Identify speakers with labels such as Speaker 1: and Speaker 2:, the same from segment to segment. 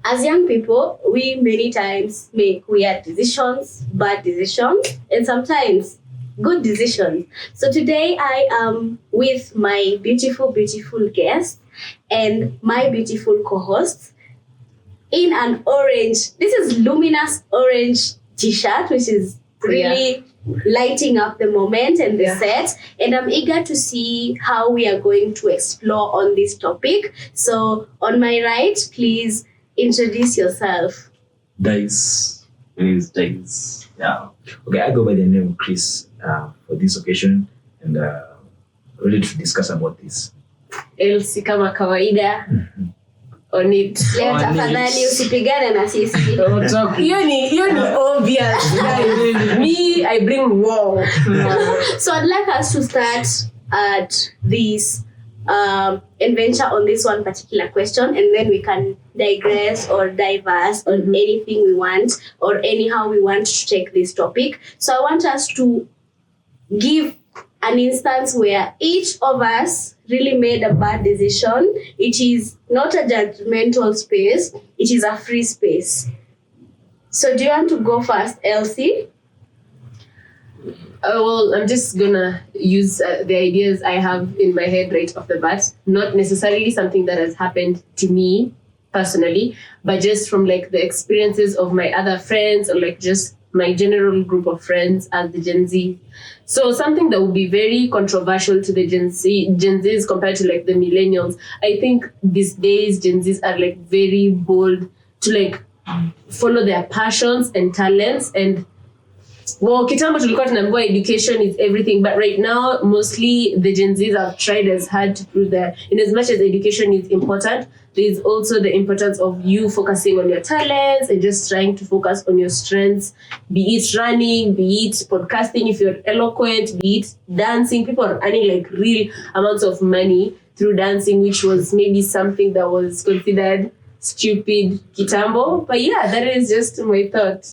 Speaker 1: as young people, we many times make weird decisions, bad decisions, and sometimes good decisions. So today I am with my beautiful, beautiful guest and my beautiful co-host in an orange, this is luminous orange t-shirt, which is really lighting up the moment and the set. And I'm eager to see how we are going to explore on this topic. So on my right, please introduce yourself.
Speaker 2: Dice. My name is Dice. Yeah. Okay, I go by the name of Chris for this occasion and ready to discuss about this.
Speaker 3: Elsie kama kawaida. On it.
Speaker 1: Leo tafadhali usipigane na sisi.
Speaker 3: Hiyo ni obvious. Me, I bring war.
Speaker 1: So I'd like us to start at this adventure on this one particular question, and then we can digress or diverse on anything we want or anyhow we want to take this topic. So I want us to give an instance where each of us really made a bad decision. It is not a judgmental space. It is a free space. So do you want to go first, Elsie?
Speaker 3: Well, I'm just gonna use the ideas I have in my head right off the bat. Not necessarily something that has happened to me personally, but just from like the experiences of my other friends or like just my general group of friends as the Gen Z. So something that would be very controversial to the Gen Zs compared to like the millennials. I think these days Gen Zs are like very bold to like follow their passions and talents. And well, kitambo tulikuwa tunaambiwa education is everything, but right now mostly the Gen Zs have tried as hard to prove that in as much as education is important, there is also the importance of you focusing on your talents and just trying to focus on your strengths, be it running, be it podcasting if you're eloquent, be it dancing. People are earning like real amounts of money through dancing, which was maybe something that was considered stupid kitambo. But yeah, that is just my thought.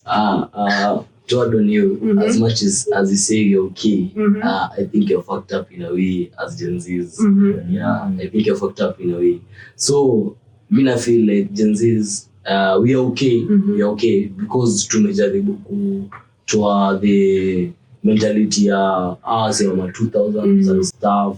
Speaker 2: To add on you, as much as you say you're okay, I think you're fucked up in a way as Gen Zs. Yeah, I think you're fucked up in a way. So, I feel like Gen Zs, we are okay. We are okay because tumejaribu kutoa the mentality ya sema 2000s and stuff.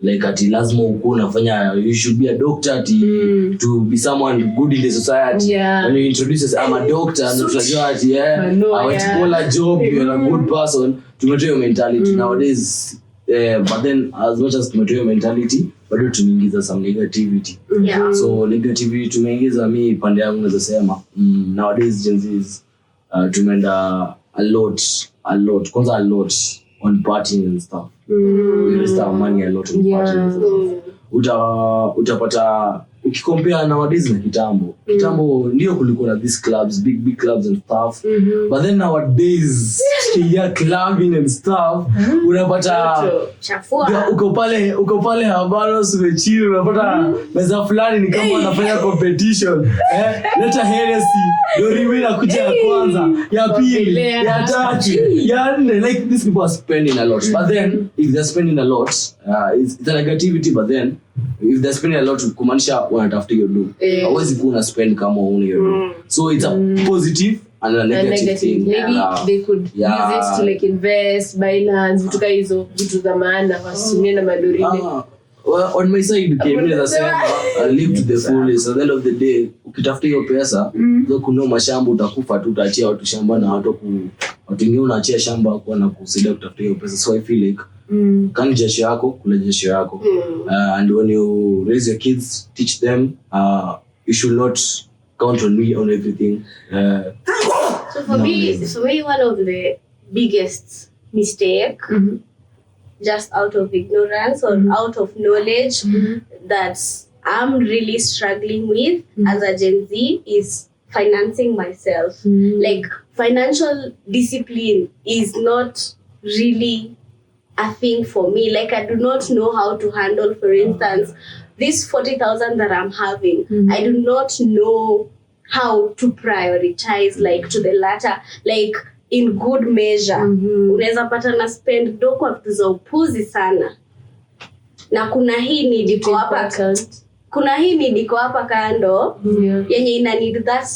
Speaker 2: Like ati lazima ukuwe unafanya, you should be a doctor to be someone good in the society. When you introduce us, I'm a doctor, and tunajua ati I want to call a job, you're a good person. Tumetoa your mentality nowadays. But then as much as tumetoa your mentality, bado tumeingiza some negativity. So negativity tumeingiza, mi pande yangu naweza sema nowadays Gen Zs tumeenda a lot kwanza a lot on partying and stuff. We waste our money a lot on partying and stuff. Utapata ukikompare nowadays na kitambo ndio kulikuwa na these clubs, big clubs and stuff, but then nowadays still clubbing and stuff, unapata uko pale Habanos umechill, unapata meza fulani ni kama wanafanya competition, leta Hennessy Doriwe na kuja ya kwanza, ya pili, ya tatu, ya nne, like these people are spending a lot. But then if they're spending a lot, it's a negativity, but then if they're spending a lot kumaanisha wanatafuta hiyo do. Hawezi kuwa una spend kama una hiyo do. So it's a positive and a negative thing.
Speaker 3: Maybe they could use it to like invest, buy lands, vitu kama hizo, vitu za maana wasitumie na madorine.
Speaker 2: Well, on my side, I live to the fullest. At the end of the day, ukitafuta hiyo pesa, kuna mashamba utakufa tu, utaachia watu shamba na watu wengine unaachia shamba kwa na kusaidia kutafuta hiyo pesa. So I feel like kani jasho yako kula jasho yako, and when you raise your kids, teach them, you should not count on me on everything.
Speaker 1: So for me, one of the biggest mistake, just out of ignorance or out of knowledge, that I'm really struggling with as a Gen Z is financing myself. Like financial discipline is not really a thing for me. Like I do not know how to handle, for instance, this 40,000 that I'm having. I do not know how to prioritize, like to the latter, like in good measure. Unaweza pata na spend do kwa vitu za upuzi sana. Na kuna hii need iko hapa. kuna hii need iko hapa kando yenye ina need that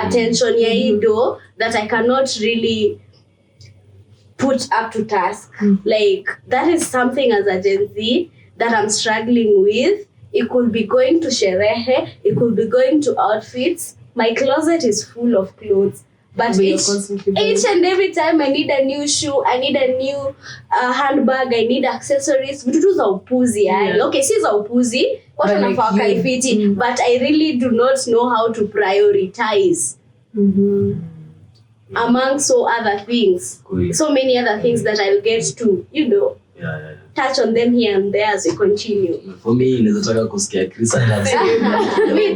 Speaker 1: attention ya hii do that I cannot really put up to task. Like that is something as a Gen Z that I'm struggling with. It could be going to sherehe, it could be going to outfits. My closet is full of clothes, but each and every time I need a new shoe, I need a new handbag, I need accessories. Vitu tu za upuzi okay, si za upuzi, watu wanafaa kaifiti, but I really do not know how to prioritize among so other things. So many other things that I'll get to, touch on them here and there as we continue.
Speaker 2: For me, nezataka kusikia Chris and
Speaker 1: Me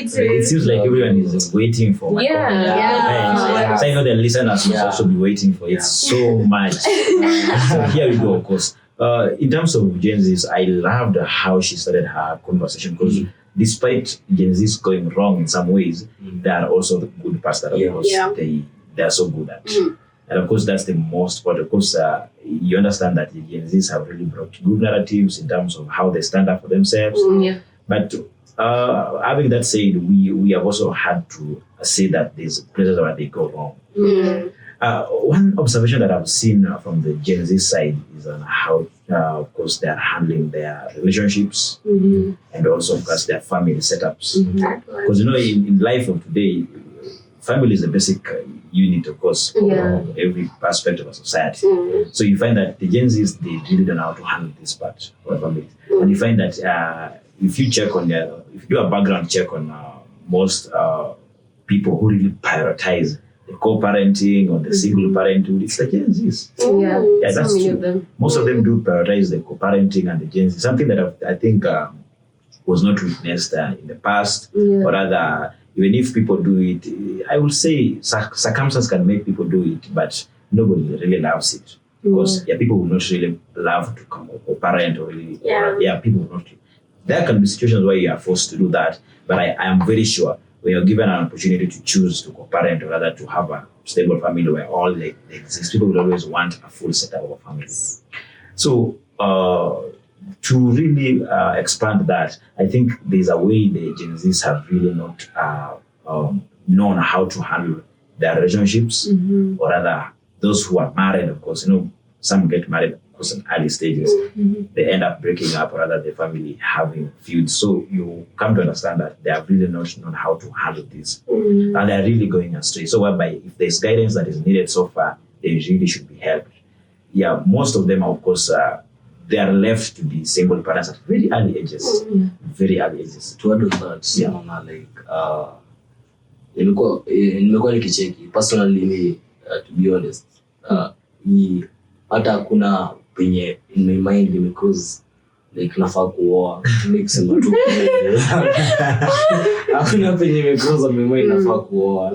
Speaker 1: too.
Speaker 4: It seems like everyone is waiting for my comment. So I know the listeners must also be waiting for it so much. So here we go, of course. In terms of Gen Z's, I loved how she started her conversation because despite Gen Z's going wrong in some ways, there are also the good parts that of course they are so good at. And of course, that's the most part. Of course, you understand that the Gen Zs have really brought good narratives in terms of how they stand up for themselves. But having that said, we have also had to say that there's places where they go wrong. One observation that I've seen from the Gen Z side is on how, of course, they are handling their relationships and also, of course, their family setups. Because, in life of today, family is the basic unit, of course, for every aspect of a society. So you find that the Gen Zs, they really don't know how to handle this part of family. And you find that if you do a background check on most people who really prioritize the co-parenting or the single parenthood, it's the Gen Zs. That's
Speaker 3: so many
Speaker 4: true.
Speaker 3: of them.
Speaker 4: Most of them do prioritize the co-parenting and the Gen Z. Something that I think was not witnessed in the past, or rather, even if people do it, I would say circumstances can make people do it, but nobody really loves it. Because people will not really love to come or parent or really, people will not. There can be situations where you are forced to do that, but I am very sure when you're given an opportunity to choose to co-parent or rather to have a stable family where all they exist, people will always want a full setup of families. So, to really expand that, I think there's a way the Gen Zs have really not known how to handle their relationships, or rather those who are married, of course, some get married, of course, in early stages. They end up breaking up, or rather the family having feuds. So you come to understand that they have really not known how to handle this. And they're really going astray. So whereby if there's guidance that is needed so far, they really should be helped. Yeah, most of them, of course, they are left to be single parents at very early ages. Very early ages.
Speaker 2: To add on that, nimekuwa nikicheki personally me, to be honest, hata hakuna penye in my mind because nafaa kuoa kusema tu hakuna penye imecross on my mind nafaa kuoa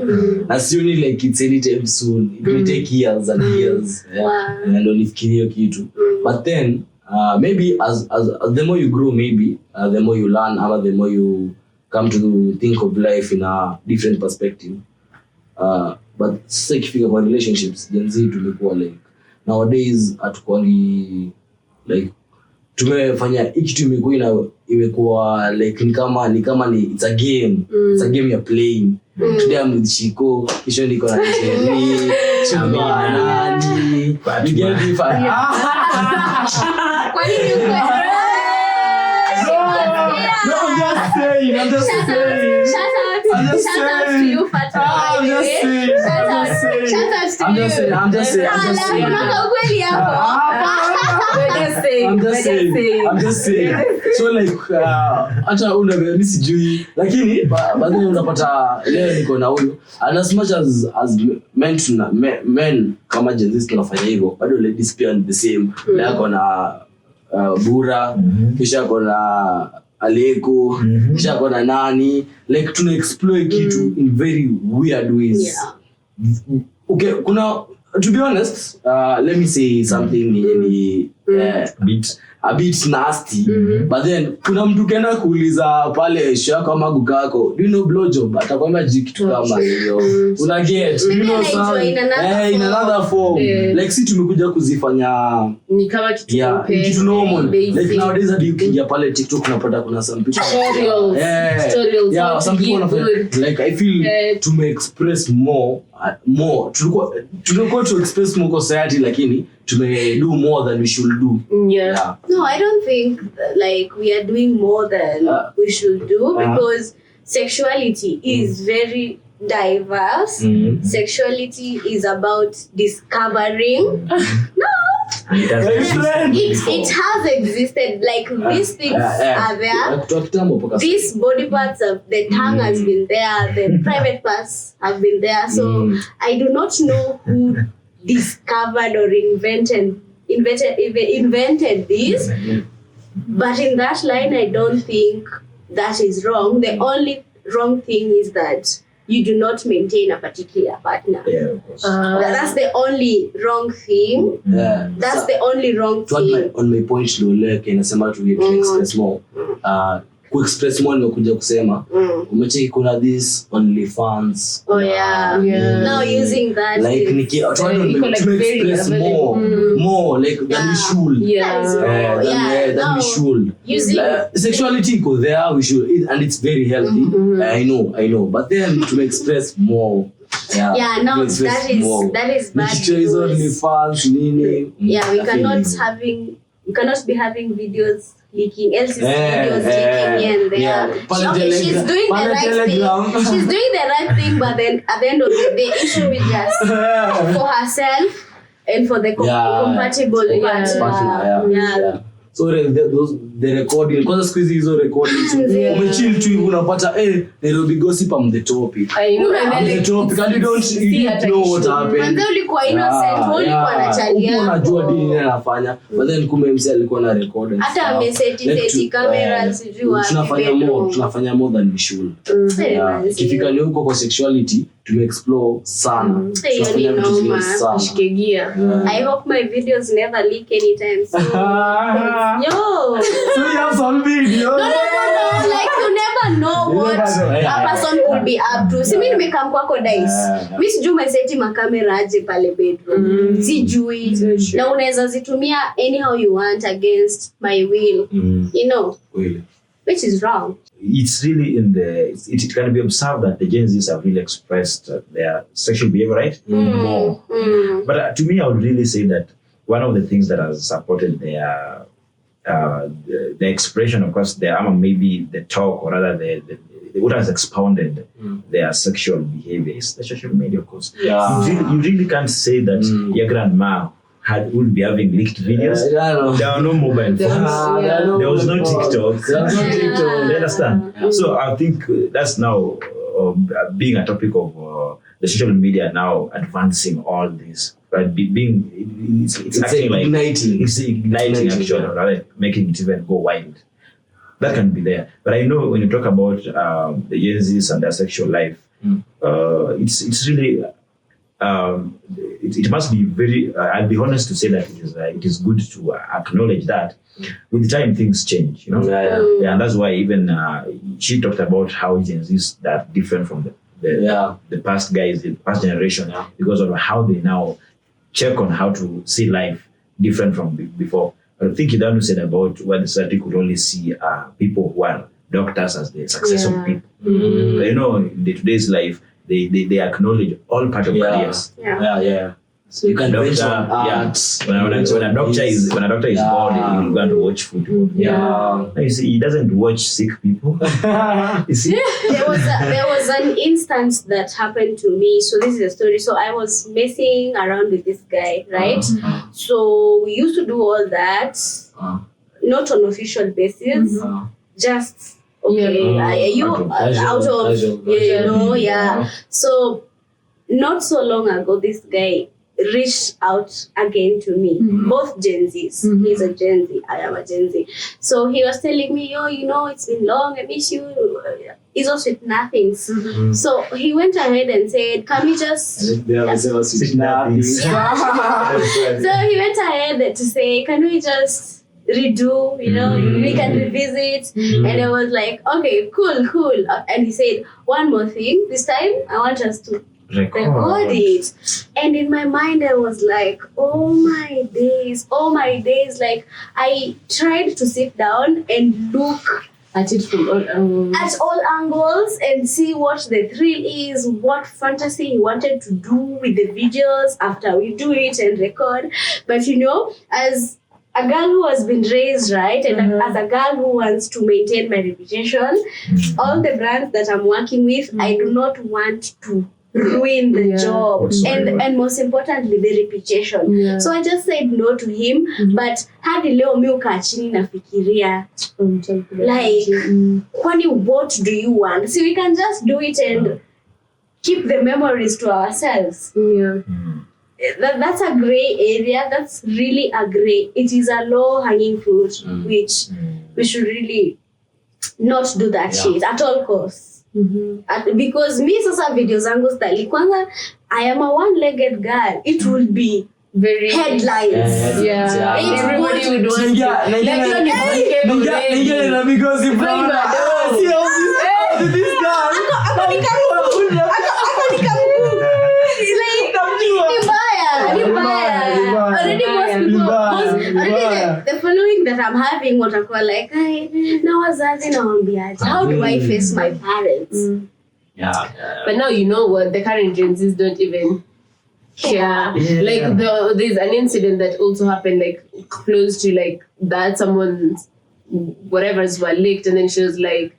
Speaker 2: na sioni it's anytime soon. It will take years and years and nifikirie kitu, but then maybe as the more you grow, maybe the more you learn, or the more you come to think of life in a different perspective. But sasa ikifika kwa relationships, Gen Z tumekuwa nowadays hatukwangi tumefanya hiki kitu imekuwa it's a game. It's a game you're playing. Today I'm with Chico, kisho niko na Jerry, nani you get me fine. I'm just saying. Shout out to you, Fatima. I'm just saying. So hata mimi sijui, lakini baadhi unapata leo niko na huyu, and as much as men kama Gen Z tunafanya hivyo, bado ladies pia the same. Leo na Bura, kisha kuna Aleko, kisha kuna nani, tuna explore kitu in very weird ways. Okay, to be honest, let me say something a bit nasty. But then kuna mtu kenda kuuliza pale shaka ama gukako, do you know blowjob? Atakwambia kitu kama hiyo. Una get, you know some in another form. Like si tumekuja kuzifanya
Speaker 3: ni kama
Speaker 2: kitu normal. Like nowadays hadi ukiingia pale TikTok unapata kuna some people tutorials. Some people wanafanya like I feel to express more tulikuwa to express more society lakini to do more than we should do.
Speaker 1: No, I don't think like we are doing more than we should do because sexuality is very diverse. Sexuality is about discovering. It has existed. Like these things are there. These body parts of the tongue has been there. The private parts have been there. So I do not know who discovered or invented this. But in that line, I don't think that is wrong. The only wrong thing is that you do not maintain a particular partner.
Speaker 4: Of course.
Speaker 1: That's the only wrong thing. That's the only wrong thing.
Speaker 2: On my point Loleke inasema to express more. Ku-express more nimekuja kusema umecheki kuna this OnlyFans.
Speaker 1: Now using that
Speaker 2: like to express more like than we should. Than we should.
Speaker 1: Using
Speaker 2: sexuality go there we should and it's very healthy. I know but then to express more.
Speaker 1: No, that is bad.
Speaker 2: OnlyFans nini.
Speaker 1: We cannot be having videos leaking, else videos leaking here and there. She's doing the right thing. She's doing the right thing, but then at the end of the day, it should be just for herself and for the compatible partner.
Speaker 2: So the recording, kwanza siku hizo recordings umechill tu hivi unapata Nairobi gossip am the topic. I'm the topic and you don't know what happened.
Speaker 1: Manze ulikuwa innocent, ulikuwa na chali yako.
Speaker 2: Unajua nini anafanya, but then kumbe MC alikuwa na record.
Speaker 1: Hata ameseti camera sijui wapi.
Speaker 2: Tunafanya more than we should. Ikifika leo huko kwa sexuality to explore sana.
Speaker 3: Tunafanya vitu vingi sana.
Speaker 1: I hope my videos never leak anytime soon. Yo!
Speaker 2: So you have some video.
Speaker 1: No. Like you never know what a person could be up to. Si mimi nimekam kwako dice. Mimi sijui umeseti makamera aje pale bedroom. Sijui. Na unaweza zitumia anyhow you want against my will. You know?
Speaker 2: Really?
Speaker 1: Which is wrong.
Speaker 4: It's really it can be observed that the Gen Zs have really expressed their sexual behavior, right? More. But to me, I would really say that one of the things that has supported their the expression, of course, maybe the talk, or rather the what has expounded their sexual behavior is the social media, of course. You really can't say that your grandma would be having leaked videos. There are no mobile phones. There was no TikTok. You understand? So I think that's now being a topic of the social media now advancing all this. Right, it's acting like igniting actually, rather making it even go wild. That can be there. But I know when you talk about the Gen Zs and their sexual life, it's really it must be very. I'll be honest to say that it is good to acknowledge that with time things change. You know, and that's why even she talked about how Gen Zs are different from the past guys, the past generation, because of how they now check on how to see life different from before. I think Idanu said about when the society could only see people who are doctors as the successful people. But, you know, in today's life, they acknowledge all part of careers.
Speaker 2: So you can
Speaker 4: doctor, when a doctor is bored, he will go and watch football. You see, he doesn't watch sick people. You see?
Speaker 1: There was an instance that happened to me. So this is a story. So I was messing around with this guy, right? So we used to do all that, not on official basis, just out of So not so long ago, this guy reached out again to me. Both Gen Zs. He's a Gen Z. I am a Gen Z. So he was telling me, you know, it's been long. I miss you. hizo sweet nothings. So he went ahead and said, can we just...
Speaker 2: Sweet nothing.
Speaker 1: So he went ahead to say, can we just redo, we can revisit. And I was like, okay, cool. And he said, one more thing, this time I want us to record it. And in my mind I was like, oh my days, like I tried to sit down and look
Speaker 3: at it from
Speaker 1: all angles and see what the thrill is, what fantasy he wanted to do with the videos after we do it and record. But as a girl who has been raised right, and as a girl who wants to maintain my reputation, all the brands that I'm working with, I do not want to ruin the job and most importantly the reputation. So I just said no to him. But hadi leo mi ukaa chini nafikiria like kwani what do you want? See, we can just do it and keep the memories to ourselves. That's a gray area. That's really a gray. It is a low hanging fruit which we should really not do that shit at all costs. Because me sasa video zangu style kwanza, I am a one-legged girl. It will be very headlines.
Speaker 3: Everybody would want
Speaker 1: the following that I'm having watakuwa like, na wazazi nawaambiaje, how do I face my parents?
Speaker 3: But now you know what, the current Gen Zs don't even care. Like there's an incident that also happened like close to like that, someone's whatever's were leaked, and then she was like,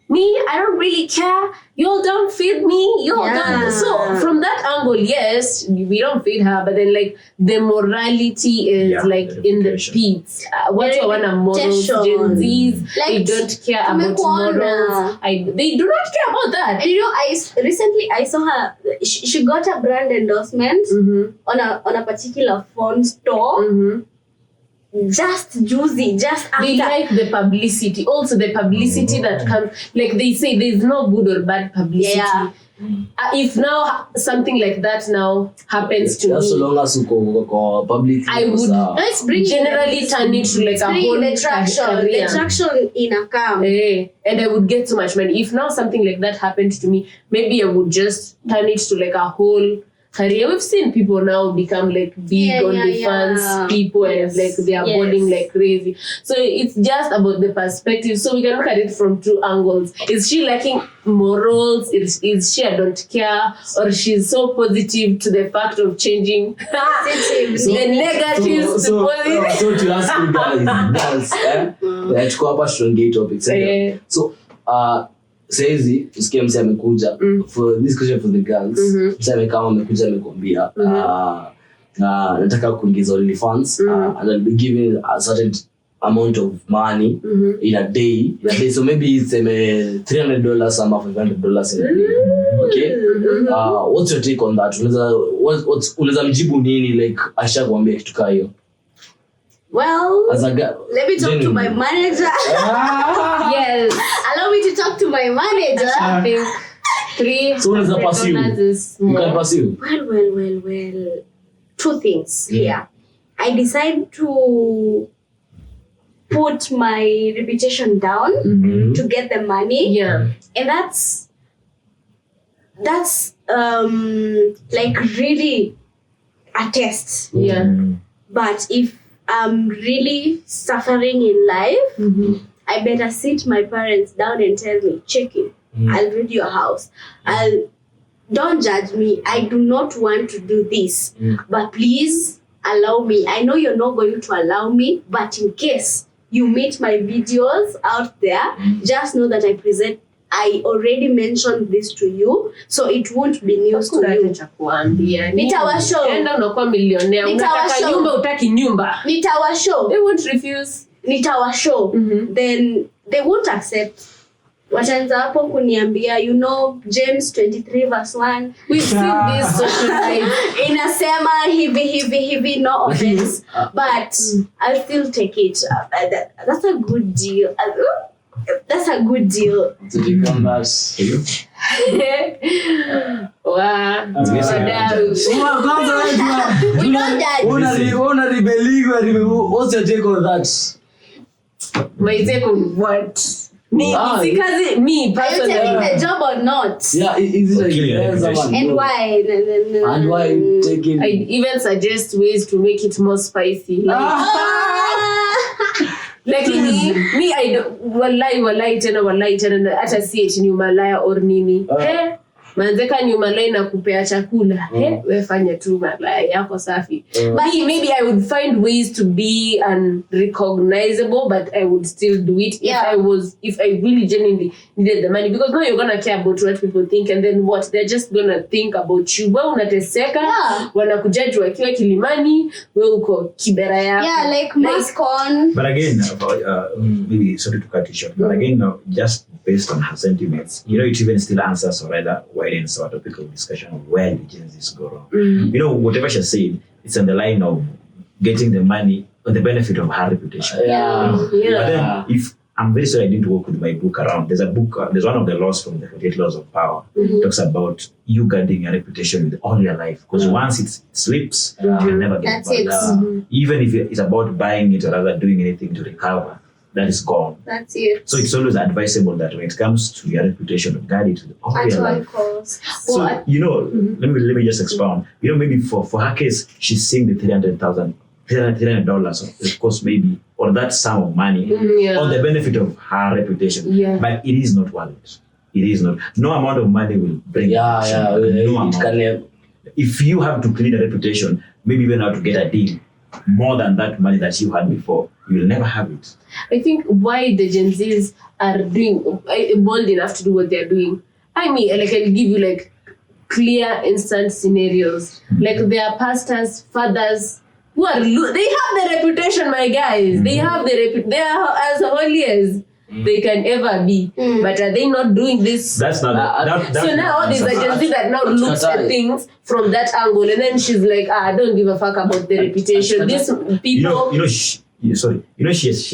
Speaker 3: me, I don't really care. Y'all don't feed me. Y'all don't. So from that angle, yes, we don't feed her. But then like the morality is like in the pits. What you want morals? Gen Zs, like, they don't care about morals. They do not care about that.
Speaker 1: And I recently saw her. She got a brand endorsement on a particular phone store. Just juicy, just after.
Speaker 3: They like the publicity. Also the publicity that comes, like they say there's no good or bad publicity. If now something like that now happens to me,
Speaker 2: so long as you public,
Speaker 3: I would generally turn it to like a whole
Speaker 1: the traction in a camp.
Speaker 3: And I would get so much money. If now something like that happened to me, maybe I would just turn it to like a whole career. We've seen people now become like big OnlyFans people and like they are boarding like crazy. So it's just about the perspective. So we can look at it from two angles. Is she lacking morals? Is she I don't care? Or she's so positive to the fact of changing the negatives to positive?
Speaker 2: So to ask you guys, let's go up a strong gay topic. So saizi usikie mse amekuja for this question for the girls. Mse kama amekuja amekwambia nataka kuingiza OnlyFans and I'll be giving a certain amount of money in a day. So maybe it's $300 or $500 in a day. Okay? What's your take on that? Unaweza mjibu nini like asha kuambia kitu kama hiyo?
Speaker 1: Well,
Speaker 2: as a girl,
Speaker 1: let me talk to my manager.
Speaker 3: Yes.
Speaker 1: Allow me to talk to my manager.
Speaker 3: I think $300
Speaker 2: you can pursue.
Speaker 1: Well. Two things here. I decide to put my reputation down to get the money. And that's like really a test. But if I'm really suffering in life, I better sit my parents down and tell me, check it. I'll read your house. Don't judge me. I do not want to do this. But please allow me. I know you're not going to allow me, but in case you meet my videos out there, just know that I already mentioned this to you, so it won't be news to you. Nitawashow. Nitawashow.
Speaker 3: They won't refuse.
Speaker 1: Nitawashow. Then they won't accept. Wataanza hapo kuniambia, James 23 verse 1.
Speaker 3: We've seen this social life.
Speaker 1: Inasema hivi, no offense. But I'll still take it. That's a good deal. That's a good deal.
Speaker 2: To become that.
Speaker 3: Wow.
Speaker 1: We know that.
Speaker 2: What's your take on that?
Speaker 3: My take on what? Me personally.
Speaker 1: Are you taking the job or not?
Speaker 2: Yeah, is it
Speaker 4: Killing
Speaker 2: like
Speaker 4: reputation.
Speaker 1: And why?
Speaker 2: And why taking?
Speaker 3: I even suggest ways to make it more spicy. Like me I don't wallahi tena hata si eti ni umalaya or nini. Manzeka ni umalaya na kupea chakula. We fanya tu malaya yako safi. But maybe I would find ways to be unrecognizable, but I would still do it if I really genuinely needed the money, because now you're gonna care about what people think, and then what they're just gonna think about you. Wewe unateseka, wanakujaji wakiwa Kilimani, wewe uko Kibera yako.
Speaker 1: Yeah, like mask on.
Speaker 4: But again, maybe sorry to cut you short, but again, just based on her sentiments, it even still answers or rather widens our topic of discussion of where the Gen Zs go wrong. Whatever she's saying, it's on the line of getting the money on the benefit of her reputation.
Speaker 3: Yeah.
Speaker 4: But then, if I'm very sorry I didn't work with my book around, there's a book, there's one of the laws from the 48 Laws of Power, talks about you guarding your reputation with all your life, because once it slips, you never get it back. Even if it's about buying it or rather doing anything to recover, that is gone.
Speaker 1: That's it.
Speaker 4: So it's always advisable that when it comes to your reputation, guard it with all your life. So, let me just expound. Maybe for her case, she's seeing the $300, of course, maybe, or that sum of money, on the benefit of her reputation. Yeah. But it is not worth it. It is not. No amount of money will bring no amount. If you have to clean a reputation, maybe even how to get a deal more than that money that you had before, you will never have it.
Speaker 3: I think why the Gen Zs are doing bold enough to do what they're doing. I'll give you clear, instant scenarios. Like there are pastors, fathers who are they have the reputation, my guys. They have they are as holy as they can ever be. But are they not doing this?
Speaker 4: That's not
Speaker 3: so now all these agencies that now looks at things from that angle, and then she's like, I don't give a fuck about the reputation. These people,
Speaker 4: she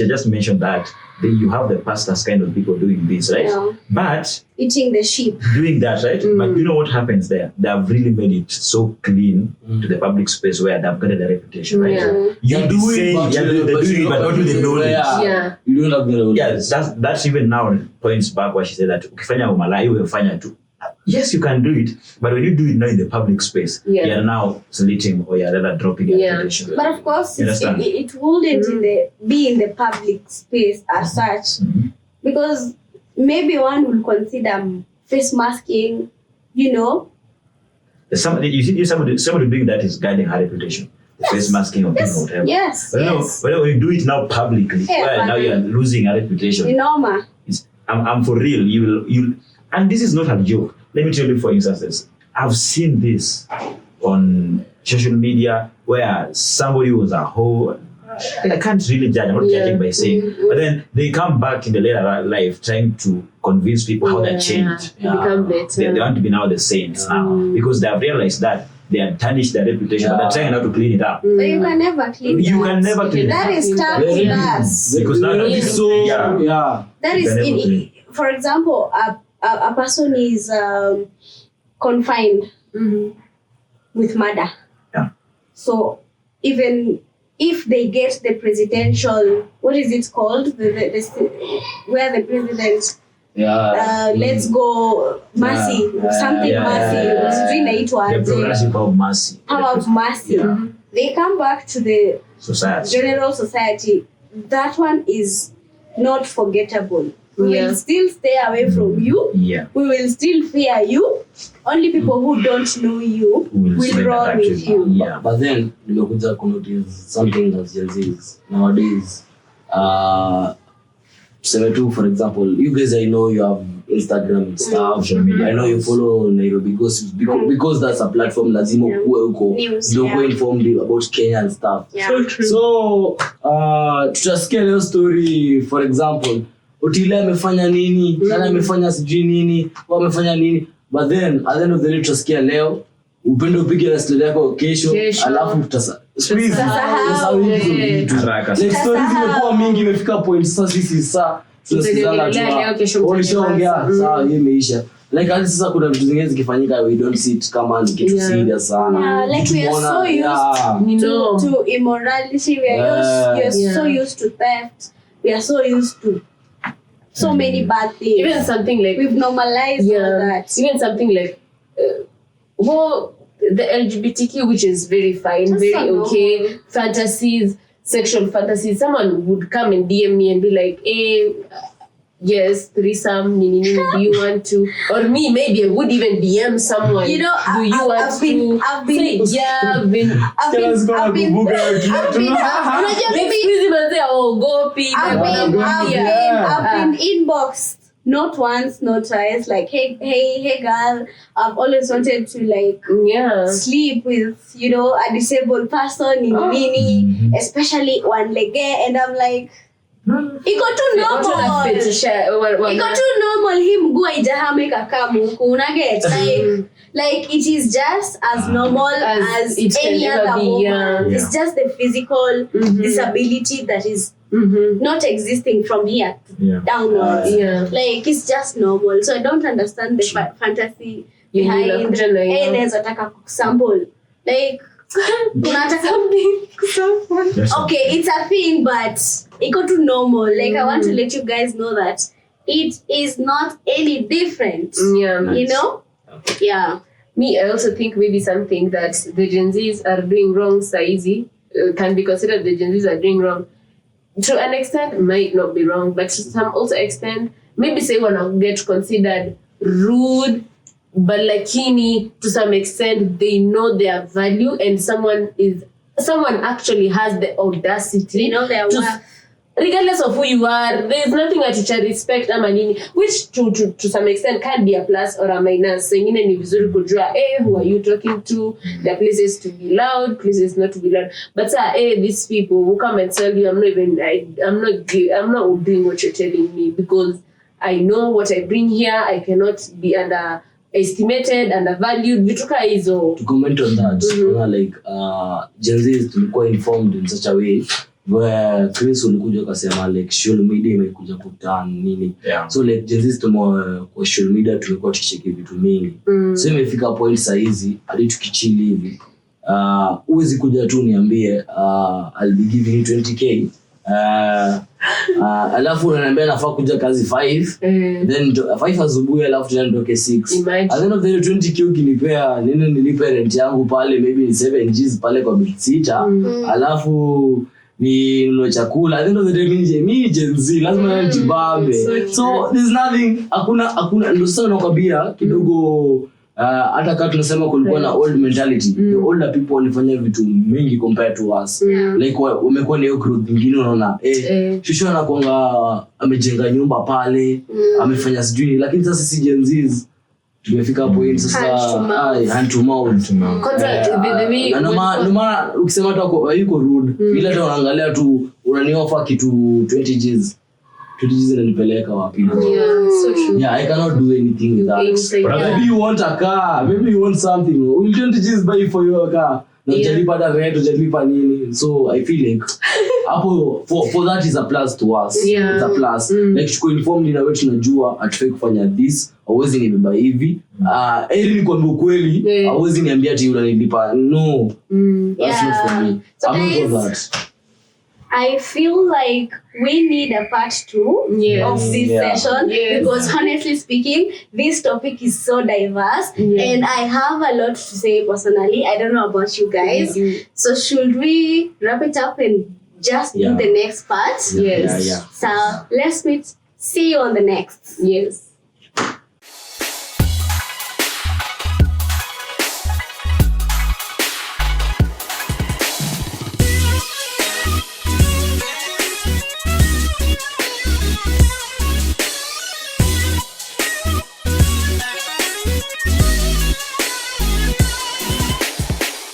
Speaker 4: just mentioned that you have the pastors kind of people doing this, right?
Speaker 1: Yeah.
Speaker 4: But
Speaker 1: eating the sheep,
Speaker 4: doing that, right? But you know what happens there? They have really made it so clean to the public space where they've got a reputation, right? You do it, but not with the knowledge.
Speaker 2: You don't have the knowledge.
Speaker 4: Yeah, that's even now points back where she said that ukifanya umalai ufanya tu. Yes, you can do it, but when you do it now in the public space, you're now slating or you're rather dropping your reputation.
Speaker 1: But of course, it wouldn't be in the public space as such, because maybe one will consider face masking,
Speaker 4: Somebody doing that is guarding her reputation. Face masking or whatever.
Speaker 1: Yes.
Speaker 4: But when you do it now publicly, now you're losing a reputation.
Speaker 1: Normal.
Speaker 4: I'm for real. You and this is not a joke. Let me tell you, for instance, I've seen this on social media where somebody was a whole. I can't really judge. I'm not judging by saying, but then they come back in the later life trying to convince people how they changed.
Speaker 3: Become better.
Speaker 4: They want to be now the saints now because they have realized that they have tarnished their reputation, but they're trying now to clean it up.
Speaker 1: But you can never clean it.
Speaker 4: You can never clean it up.
Speaker 1: That is stuck with us.
Speaker 4: Because now
Speaker 1: that is in. For example, a person is confined with murder.
Speaker 4: Yeah.
Speaker 1: So even if they get the presidential, what is it called? Where the president, let's go mercy, mercy.
Speaker 4: The progressive of mercy.
Speaker 1: How of mercy?
Speaker 4: Yeah.
Speaker 1: They come back to the general society. That one is not forgettable. We will still stay away from you.
Speaker 4: Yeah.
Speaker 1: We will still fear you. Only people who don't know you will roll with you.
Speaker 4: Yeah.
Speaker 2: But then, nimekuja kunotice something as Gen Zs nowadays. For example, you guys, I know you have Instagram stuff. I know you follow Nairobi Gossips because that's a platform lazima ukue huko ndio informed about Kenya and stuff. So tutasikia leo story, for example, Otile amefanya nini, nani amefanya sijui nini, wamefanya nini, but then at the end of the day tutasikia leo upende upige na story yako kesho alafu stories zimekuwa mingi, imefika point sasa sisi tunasikizana tu
Speaker 3: Leo kesho
Speaker 2: ulishaongea
Speaker 3: mtanyamaza.
Speaker 2: sawa hiyo imeisha like hadi sasa kuna vitu zingine zikifanyika we don't see it kama ni kitu
Speaker 3: Yeah.
Speaker 2: serious sana
Speaker 1: Yeah, like we are
Speaker 2: Tumeona,
Speaker 1: so used
Speaker 2: yeah.
Speaker 3: You know.
Speaker 1: to immorality. We are so used to theft. We are so used to so many bad things.
Speaker 3: Even something like
Speaker 1: We've normalized all that.
Speaker 3: Even something like the LGBTQ, which is very fine,
Speaker 1: That's
Speaker 3: very
Speaker 1: so
Speaker 3: okay.
Speaker 1: normal.
Speaker 3: Fantasies, sexual fantasies. Someone would come and DM me and be like, "Hey, yes, threesome. Nini, nini, do you want to?" Or me, maybe I would even DM someone.
Speaker 1: You know,
Speaker 3: do you want
Speaker 1: I've been,
Speaker 3: to?
Speaker 1: I've been,
Speaker 3: Say, yeah, I've been.
Speaker 1: I've been, I've been, unajua
Speaker 3: Next
Speaker 1: mimi-
Speaker 3: week, manze, ogopi.
Speaker 1: I've been inboxed not once, not twice. Like, hey, girl, I've always wanted to like
Speaker 3: Yeah.
Speaker 1: sleep with a disabled person in Mini, especially one leg, and I'm like, iko tu normal. Iko tu normal. Hii mguu haijahame kakamu huku, unaget like it is just as normal as
Speaker 3: it can
Speaker 1: any
Speaker 3: ever
Speaker 1: other
Speaker 3: be,
Speaker 1: woman.
Speaker 3: yeah.
Speaker 1: It's just the physical disability that is not existing from here
Speaker 4: Yeah.
Speaker 1: downwards.
Speaker 3: Yeah.
Speaker 1: Like it's just normal. So I don't understand the fantasy behind.
Speaker 3: Inakuja na hiyo.
Speaker 1: Hey, naweza taka kusample. Like unataka
Speaker 4: Yes.
Speaker 1: okay, it's a thing, but iko too normal. Like I want to let you guys know that it is not any different.
Speaker 3: Yeah.
Speaker 1: You know? Yeah.
Speaker 3: Me, I also think maybe something that the Gen Zs are doing wrong, saizi, can be considered the Gen Zs are doing wrong. To an extent, might not be wrong, but to some also extent, maybe say wanna get considered rude, but lakini to some extent they know their value and someone actually has the audacity.
Speaker 1: You know their
Speaker 3: to-
Speaker 1: worth.
Speaker 3: regardless of who you are, there's nothing that you should respect ama nini, which to some extent can be a plus or a minus. So ingine ni vizuri kujua, who are you talking to? There are places to be loud, places not to be loud. But these people who come and tell you, I'm not doing what you're telling me because I know what I bring here. I cannot be underestimated, undervalued. Vituka hizo.
Speaker 2: To comment on that like Gen Z tulikuwa informed in such a way where Chris ulikuja ukasema like social media imekuja kuturn nini so like Gen Z kwa social media tumekuwa tukicheki vitu mingi so imefika point saa hizi hadi tukichili hivi uwezi kuja tu niambie I'll be giving you 20k alafu unaniambia nafaa kuja kazi 5 then 5 asubuhi alafu tena nitoke 6 at the end of the day 20k ukinipea nini nilipe rent yangu pale maybe ni 7 Gs pale kwa bit sita alafu ni nunue chakula at the end of the day mimi Gen Z lazima nijibambe so there's nothing hakuna ndio sasa nakwambia kidogo hata kama tunasema kulikuwa na old mentality the older people walifanya vitu mingi compared to us like wamekuwa na hiyo growth nyingine unaona shushu anakuanga amejenga nyumba pale amefanya sijui lakini sasa sisi Gen Z tumefika hapo hivi sasa hand to mouth na maana ukisema hata yuko rude bila hata unaangalia tu unaniofa kitu 20 Gs inanipeleka wapi
Speaker 3: So true.
Speaker 2: I cannot do anything with that
Speaker 3: But
Speaker 2: maybe you want a car maybe you want something will 20 Gs buy for your car na ujalipa da rent ujalipa nini so I feel like hapo for that is a plus to us it's a plus like tuko informed na wewe tunajua hatufai kufanya this hauwezi nibeba hivi ni kwamba ukweli hauwezi niambia ati unanilipa no that's not for me
Speaker 1: So
Speaker 2: I'm not
Speaker 1: guys,
Speaker 2: for that
Speaker 1: I feel like we need a part 2 of this session because honestly speaking, this topic is so diverse and I have a lot to say personally. I don't know about you guys. So should we wrap it up and just do the next part?
Speaker 3: Yes.
Speaker 1: So let's see you on the next.
Speaker 3: Yes.